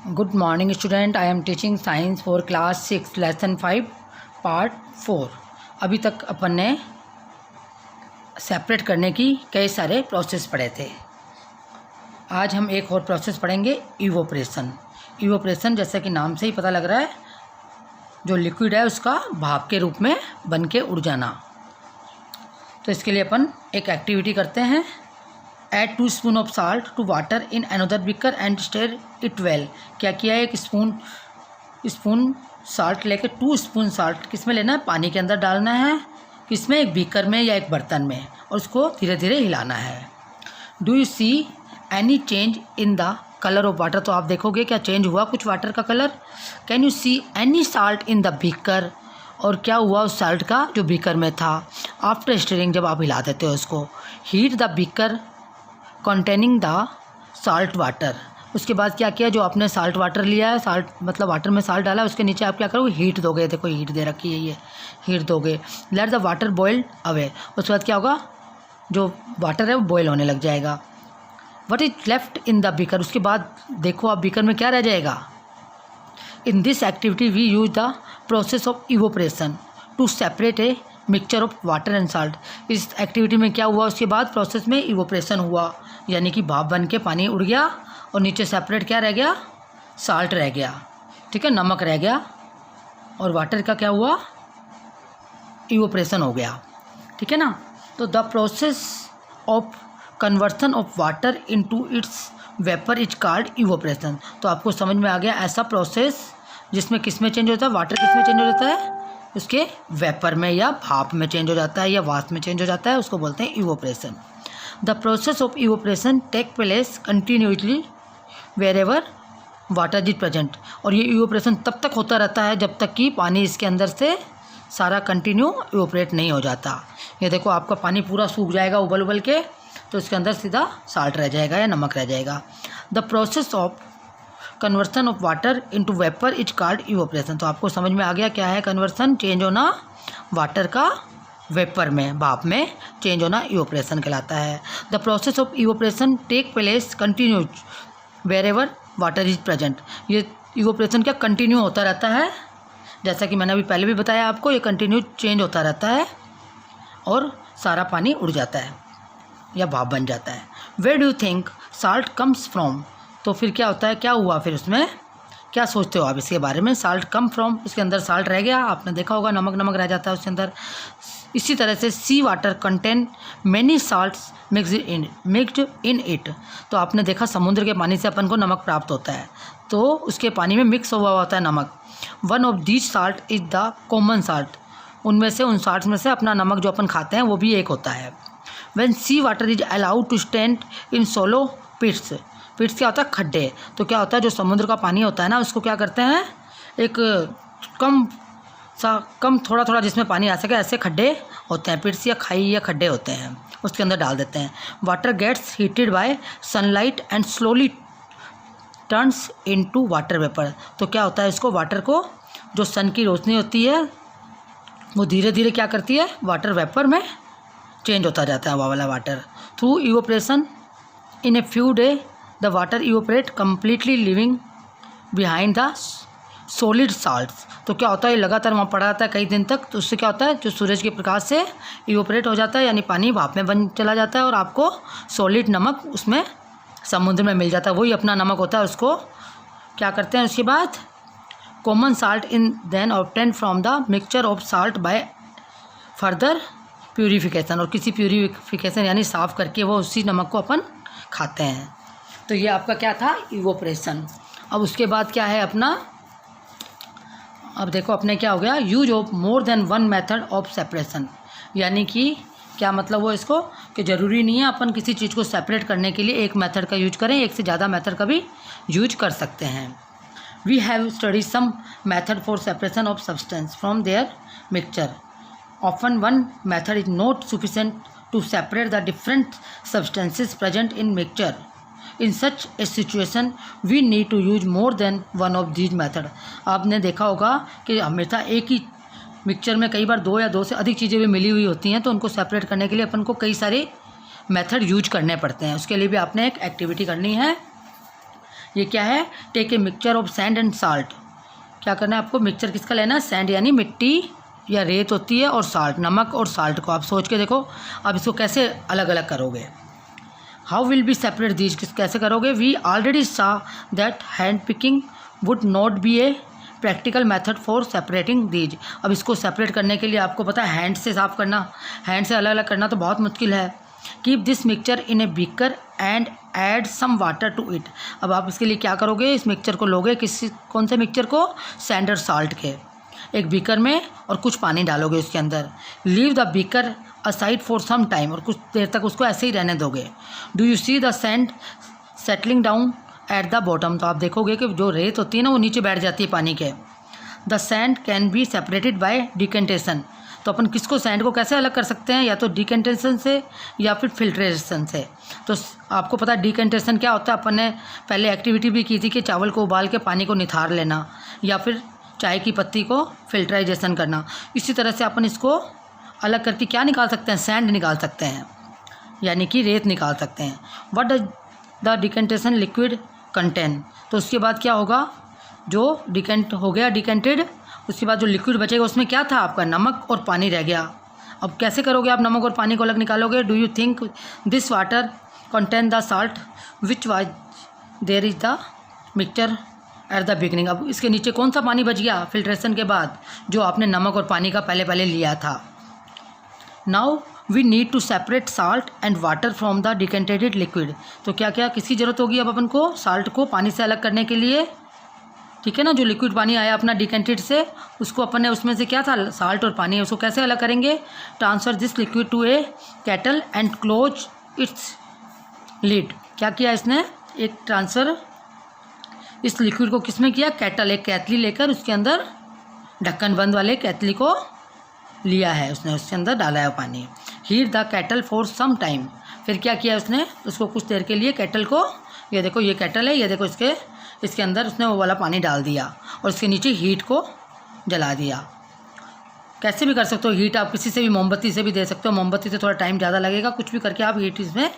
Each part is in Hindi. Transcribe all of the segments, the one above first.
Good morning student, I am teaching science for class 6 lesson 5 part 4। अभी तक अपन ने सेपरेट करने की कई सारे प्रोसेस पढ़े थे। आज हम एक और प्रोसेस पढ़ेंगे, इवोपरेशन। इवोपरेशन जैसा कि नाम से ही पता लग रहा है, जो लिक्विड है उसका भाप के रूप में बन के उड़ जाना। तो इसके लिए अपन एक एक्टिविटी करते हैं। Add 2 spoon of salt to water in another beaker and stir it well. क्या किया है, एक स्पून साल्ट लेके 2 स्पून साल्ट किस में लेना है, पानी के अंदर डालना है, किसमें, एक बीकर में या एक बर्तन में, और उसको धीरे धीरे हिलाना है। Do you see any change in the colour of water. तो आप देखोगे क्या चेंज हुआ कुछ वाटर का colour. Can you see any salt in the beaker. और क्या हुआ उस साल्ट का जो बीकर में था। आफ्टर स्टीरिंग, जब आप हिला देते हो उसको। Heat the beaker containing the salt water. उसके बाद क्या किया, जो आपने साल्ट वाटर लिया है, साल्ट मतलब वाटर में साल्ट डाला है, उसके नीचे आप क्या करोगे, हीट दोगे। देखो हीट दे रखी है, ये हीट दोगे। Let the water boil away. उसके बाद क्या होगा, जो वाटर है वो बॉयल होने लग जाएगा। What is left in the beaker. उसके बाद देखो आप बीकर में क्या रह जाएगा। In this activity we use the process of evaporation to separate a mixture of water and salt. इस एक्टिविटी में क्या हुआ, उसके बाद प्रोसेस में इवोपरेशन हुआ, यानी कि भाप बन के पानी उड़ गया और नीचे सेपरेट क्या रह गया, साल्ट रह गया, ठीक है, नमक रह गया, और वाटर का क्या हुआ, इवोपरेशन हो गया, ठीक है ना। तो the process of conversion of water into its vapour is called evaporation. तो आपको समझ में आ गया, ऐसा प्रोसेस जिसमें किस में चेंज होता है, वाटर किस में चेंज हो जाता है, उसके वेपर में या भाप में चेंज हो जाता है या वाष्प में चेंज हो जाता है, उसको बोलते हैं evaporation. The process of evaporation take place continuously wherever water is present. और ये इवोपरेशन तब तक होता रहता है जब तक कि पानी इसके अंदर से सारा कंटिन्यू इवोपरेट नहीं हो जाता। ये देखो आपका पानी पूरा सूख जाएगा उबल उबल के, तो इसके अंदर सीधा साल्ट रह जाएगा या नमक रह जाएगा। The process of conversion of water into vapour is called evaporation. तो आपको समझ में आ गया क्या है कन्वर्सन, चेंज होना वाटर का वेपर में, भाप में चेंज होना इवोपरेशन कहलाता है। The process of evaporation take place continues wherever water is present. ये इवोपरेशन क्या कंटिन्यू होता रहता है, जैसा कि मैंने अभी पहले भी बताया आपको, ये कंटिन्यू चेंज होता रहता है और सारा पानी उड़ जाता है या भाप बन जाता है। Where do you think salt comes from. तो फिर क्या होता है, क्या हुआ फिर उसमें, क्या सोचते हो आप इसके बारे में। साल्ट कम फ्रॉम, इसके अंदर साल्ट रह गया, आपने देखा होगा नमक नमक रह जाता है उसके अंदर। इसी तरह से sea water contain many salts mixed in it. तो आपने देखा समुद्र के पानी से अपन को नमक प्राप्त होता है, तो उसके पानी में मिक्स हुआ होता है नमक। One of these salt is the common salt. उनमें से, उन साल्ट में से अपना नमक जो अपन खाते हैं वो भी एक होता है। When sea water is allowed to stand in shallow pits. Pits क्या होता है, खड्डे। तो क्या होता है, जो समुद्र का पानी होता है ना, उसको क्या करते हैं, एक कम थोड़ा थोड़ा जिसमें पानी आ सके, ऐसे खड्डे होते हैं, पिट्स या खाई या खड्डे होते हैं, उसके अंदर डाल देते हैं। Water gets heated by sunlight and slowly turns into water vapour. तो क्या होता है, इसको वाटर को, जो सन की रोशनी होती है वो धीरे धीरे क्या करती है, वाटर वेपर में चेंज होता जाता है, वो वाला water. Through evaporation in a few day the water evaporate completely living behind the solid salts. तो क्या होता है, लगातार वहाँ पड़ा रहता है कई दिन तक, तो उससे क्या होता है, जो सूरज के प्रकाश से इवोपरेट हो जाता है, यानी पानी भाप में बन चला जाता है और आपको सॉलिड नमक उसमें समुद्र में मिल जाता है, वही अपना नमक होता है। उसको क्या करते हैं, उसके बाद common salt in then obtain from the mixture of salt by further purification. और किसी प्यूरिफिकेशन यानी साफ़ करके वो उसी नमक को अपन खाते हैं। तो ये आपका क्या था, इवोपरेशन। अब उसके बाद क्या है अपना, अब देखो अपने क्या हो गया, use of more than one method of separation. यानी कि क्या मतलब वो इसको, कि ज़रूरी नहीं है अपन किसी चीज़ को सेपरेट करने के लिए एक मेथड का यूज करें, एक से ज़्यादा मेथड का भी यूज कर सकते हैं। We have study some method for separation of substance from their mixture. Often one method is not sufficient to separate the different substances present in mixture. In such a situation, we need to use more than one of these methods. आपने देखा होगा कि हमेशा एक ही मिक्सचर में कई बार 2 या 2 से अधिक चीज़ें भी मिली हुई होती हैं, तो उनको सेपरेट करने के लिए अपन को कई सारे मेथड यूज करने पड़ते हैं। उसके लिए भी आपने एक एक्टिविटी करनी है। ये क्या है, take a mixture of sand and salt. क्या करना है आपको, मिक्सचर किसका लेना है, सैंड यानी मिट्टी या रेत होती है, और साल्ट नमक और साल्ट को। आप सोच के देखो आप इसको कैसे अलग अलग करोगे। How will be separate these, कैसे करोगे। वी ऑलरेडी सा that hand picking would not be a practical method for separating these. अब इसको सेपरेट करने के लिए आपको पता है हैंड से साफ करना, हैंड से अलग अलग करना तो बहुत मुश्किल है। Keep this mixture in a beaker and add some water to it. अब आप इसके लिए क्या करोगे, इस मिक्सचर को लोगे, कौन से मिक्सचर को, सैंड और साल्ट के, एक बीकर में, और कुछ पानी डालोगे उसके अंदर। Leave the beaker aside for some time, और कुछ देर तक उसको ऐसे ही रहने दोगे। Do you see the sand settling down at the bottom, तो आप देखोगे कि जो रेत होती है ना वो नीचे बैठ जाती है पानी के। The sand can be separated by decantation, तो अपन किसको, सैंड को कैसे अलग कर सकते हैं, या तो डिकेंटेशन से या फिर फिल्ट्रेशन से। तो आपको पता है डिकेंटेशन क्या होता है, अपन ने पहले एक्टिविटी भी की थी कि चावल को उबाल के पानी को निथार लेना, या फिर चाय की पत्ती को फिल्ट्राइजेशन करना। इसी तरह से अपन इसको अलग करके क्या निकाल सकते हैं, सैंड निकाल सकते हैं, यानी कि रेत निकाल सकते हैं। What does the decantation liquid contain, तो उसके बाद क्या होगा, जो डिकेंट हो गया डिकेंटेड, उसके बाद जो लिक्विड बचेगा उसमें क्या था आपका, नमक और पानी रह गया। अब कैसे करोगे आप नमक और पानी को अलग निकालोगे। Do you think this water contain the salt which was there is the mixture at the beginning. अब इसके नीचे कौन सा पानी बच गया फिल्ट्रेशन के बाद, जो आपने नमक और पानी का पहले लिया था। Now we need to separate salt and water from the decantated liquid, तो क्या क्या किसकी ज़रूरत होगी अब अपन को, साल्ट को पानी से अलग करने के लिए, ठीक है ना। जो लिक्विड पानी आया अपना डिकेंटेड से, उसको अपन ने उसमें से क्या था, साल्ट और पानी, उसको कैसे अलग करेंगे। Transfer this liquid to a kettle and close its lid, क्या किया इसने, एक ट्रांसफ़र इस लिक्विड को किस में किया, केटल, एक कैतली लेकर उसके अंदर ढक्कन बंद वाले कैतली को लिया है उसने, उसके अंदर डाला है पानी। Heat the kettle for some time, फिर क्या किया उसने, उसको कुछ देर के लिए केटल को, ये देखो ये केटल है, ये देखो इसके अंदर उसने वो वाला पानी डाल दिया और इसके नीचे हीट को जला दिया। कैसे भी कर सकते हो हीट, आप किसी से भी, मोमबत्ती से भी दे सकते हो, मोमबत्ती से थोड़ा टाइम ज़्यादा लगेगा, कुछ भी करके आप हीट इसमें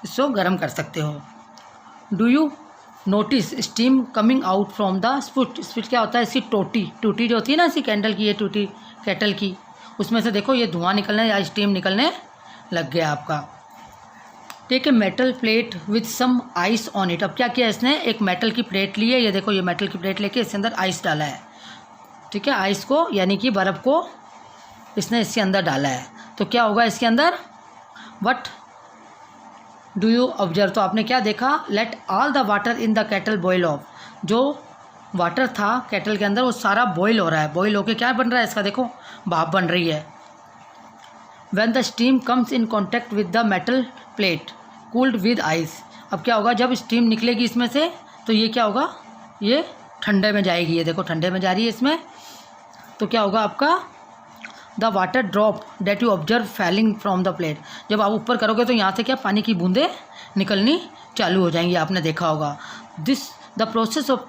इसको गर्म कर सकते हो। Do you notice steam coming out from the spit, spit क्या होता है, इसकी टूटी जो होती है ना, इसी कैंडल की, ये टूटी केटल की, उसमें से देखो ये धुआं निकलने या स्टीम निकलने लग गया आपका। Take a metal plate with some ice on it, अब क्या किया इसने, एक मेटल की प्लेट ली है, ये देखो ये मेटल की प्लेट लेके इसके अंदर आइस डाला है, ठीक है, आइस को यानी कि बर्फ़ को इसने इसके अंदर डाला है। तो क्या होगा इसके अंदर, वट डू यू ऑब्जर्व, तो आपने क्या देखा, let all the water in the kettle boil off, जो वाटर था केटल के अंदर वो सारा बॉयल हो रहा है, बॉयल होके क्या बन रहा है इसका, देखो भाप बन रही है। When the steam comes in contact with the metal plate cooled with ice, अब क्या होगा, जब स्टीम निकलेगी इसमें से तो ये क्या होगा, ये ठंडे में जाएगी, ये देखो ठंडे में जा रही है इसमें। तो क्या होगा आपका, the water drop that you observe falling from the plate, जब आप ऊपर करोगे तो यहाँ से क्या पानी की बूंदें निकलनी चालू हो जाएंगी, आपने देखा होगा। This the process of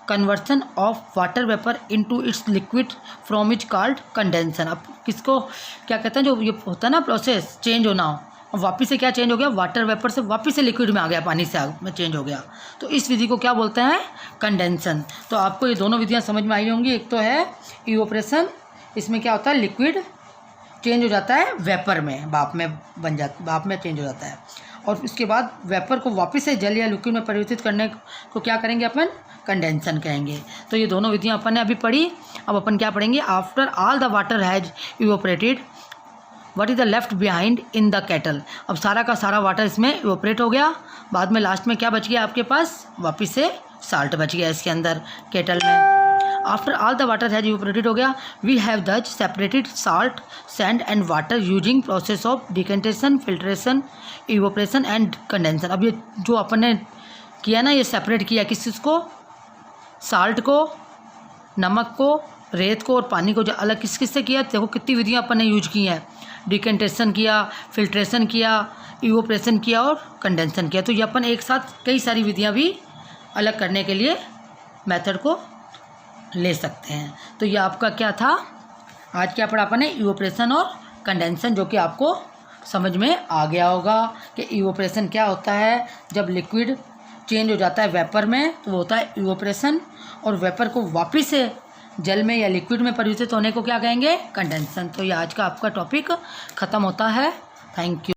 conversion of water vapour into its liquid from is called condensation. अब किसको क्या कहते हैं, जो ये होता है ना प्रोसेस चेंज होना, अब वापस से क्या चेंज हो गया, वाटर वेपर से वापस से लिक्विड में आ गया, पानी से आग में चेंज हो गया, तो इस विधि को क्या बोलते हैं, कंडेंसन। तो आपको ये दोनों विधियाँ समझ में आई होंगी। एक तो है इवोपरेशन, इसमें क्या होता है, लिक्विड चेंज हो जाता है वेपर में, भाप में चेंज हो जाता है, और उसके बाद वेपर को वापस से जल या लिक्विड में परिवर्तित करने को क्या करेंगे अपन, कंडेंसन कहेंगे। तो ये दोनों विधियाँ अपन ने अभी पढ़ी। अब अपन क्या पढ़ेंगे, after all the water has evaporated what is the left behind in the kettle, अब सारा का सारा वाटर इसमें इवोपरेट हो गया, बाद में लास्ट में क्या बच गया आपके पास, वापस से साल्ट बच गया इसके अंदर केटल में। After all the water has evaporated हो गया, we have thus separated salt sand and water using process of decantation, filtration, evaporation and condensation. अब ये जो अपन ने किया ना, ये सेपरेट किया किस चीज़ को, साल्ट को, नमक को, रेत को और पानी को, जो अलग किस किस से किया, देखो कितनी विधियाँ अपन ने यूज की हैं, डिकेंटेशन किया, फिल्ट्रेशन किया, इवोपरेशन किया और कंडेंसन किया। तो ये अपन एक साथ कई सारी विधियाँ भी अलग करने के लिए मेथड को ले सकते हैं। तो ये आपका क्या था, आज क्या पढ़ा अपन ने, इवोपरेशन और कंडेंसन, जो कि आपको समझ में आ गया होगा कि इवोपरेशन क्या होता है, जब लिक्विड चेंज हो जाता है वेपर में तो वो होता है इवोपरेशन, और वेपर को वापस से जल में या लिक्विड में परिवर्तित होने को क्या कहेंगे? कंडेंसेशन। तो ये आज का आपका टॉपिक ख़त्म होता है। Thank you.